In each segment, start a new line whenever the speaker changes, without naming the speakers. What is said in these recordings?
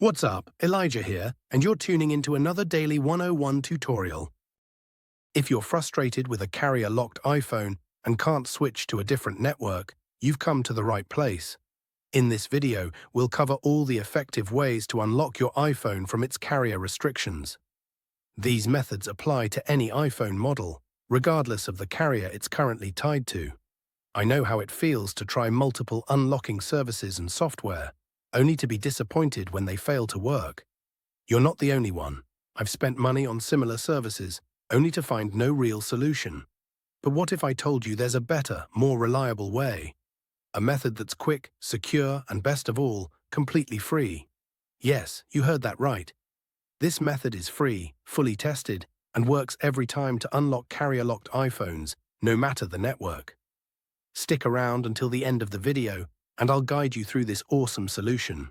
What's up, Elijah here, and you're tuning into another Daily 101 tutorial. If you're frustrated with a carrier-locked iPhone and can't switch to a different network, you've come to the right place. In this video, we'll cover all the effective ways to unlock your iPhone from its carrier restrictions. These methods apply to any iPhone model, regardless of the carrier it's currently tied to. I know how it feels to try multiple unlocking services and software, only to be disappointed when they fail to work. You're not the only one. I've spent money on similar services, only to find no real solution. But what if I told you there's a better, more reliable way? A method that's quick, secure, and best of all, completely free. Yes, you heard that right. This method is free, fully tested, and works every time to unlock carrier-locked iPhones, no matter the network. Stick around until the end of the video, and I'll guide you through this awesome solution.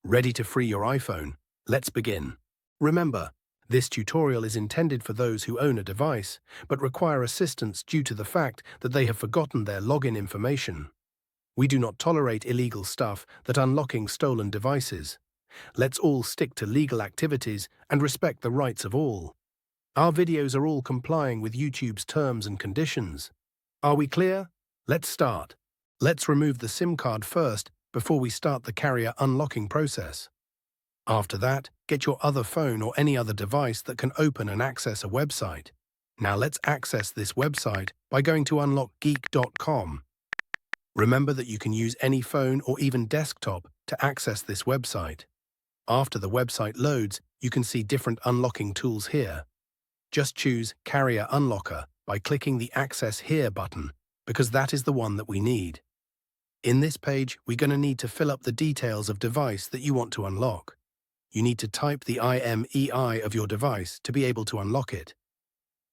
Ready to free your iPhone? Let's begin. Remember, this tutorial is intended for those who own a device, but require assistance due to the fact that they have forgotten their login information. We do not tolerate illegal stuff that unlocking stolen devices. Let's all stick to legal activities and respect the rights of all. Our videos are all complying with YouTube's terms and conditions. Are we clear? Let's start. Let's remove the SIM card first before we start the carrier unlocking process. After that, get your other phone or any other device that can open and access a website. Now let's access this website by going to unlockgeek.com. Remember that you can use any phone or even desktop to access this website. After the website loads, you can see different unlocking tools here. Just choose Carrier Unlocker by clicking the Access Here button, because that is the one that we need. In this page, we're going to need to fill up the details of device that you want to unlock. You need to type the IMEI of your device to be able to unlock it.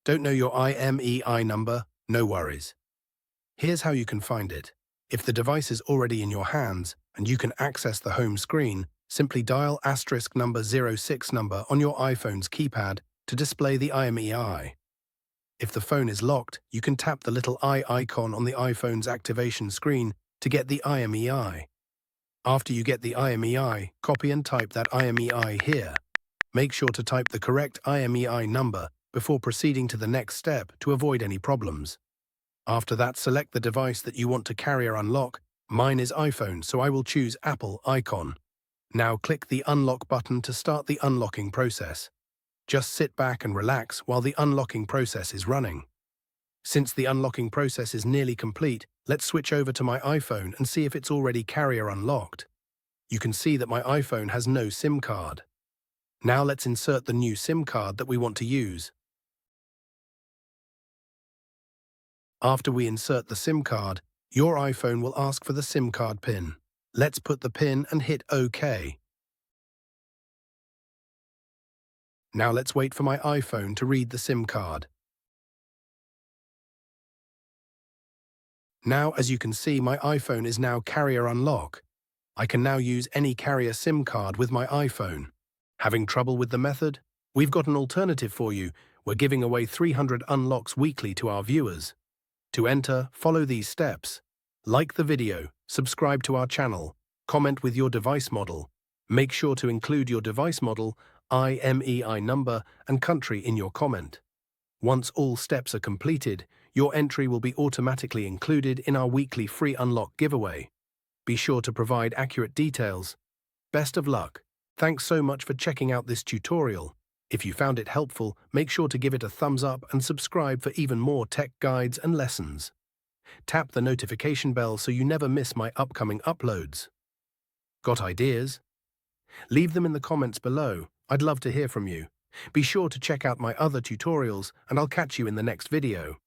Don't know your IMEI number? No worries. Here's how you can find it. If the device is already in your hands and you can access the home screen, simply dial *06 number on your iPhone's keypad to display the IMEI. If the phone is locked, you can tap the little eye icon on the iPhone's activation screen to get the IMEI. After you get the IMEI, copy and type that IMEI here. Make sure to type the correct IMEI number before proceeding to the next step to avoid any problems. After that, select the device that you want to carrier unlock. Mine is iPhone, so I will choose Apple icon. Now click the unlock button to start the unlocking process. Just sit back and relax while the unlocking process is running. Since the unlocking process is nearly complete, let's switch over to my iPhone and see if it's already carrier unlocked. You can see that my iPhone has no SIM card. Now let's insert the new SIM card that we want to use. After we insert the SIM card, your iPhone will ask for the SIM card PIN. Let's put the PIN and hit OK. Now let's wait for my iPhone to read the SIM card. Now, as you can see, my iPhone is now carrier unlock. I can now use any carrier SIM card with my iPhone. Having trouble with the method? We've got an alternative for you. We're giving away 300 unlocks weekly to our viewers. To enter, follow these steps. Like the video, subscribe to our channel, comment with your device model. Make sure to include your device model, IMEI number, and country in your comment. Once all steps are completed, your entry will be automatically included in our weekly free unlock giveaway. Be sure to provide accurate details. Best of luck. Thanks so much for checking out this tutorial. If you found it helpful, make sure to give it a thumbs up and subscribe for even more tech guides and lessons. Tap the notification bell so you never miss my upcoming uploads. Got ideas? Leave them in the comments below. I'd love to hear from you. Be sure to check out my other tutorials, and I'll catch you in the next video.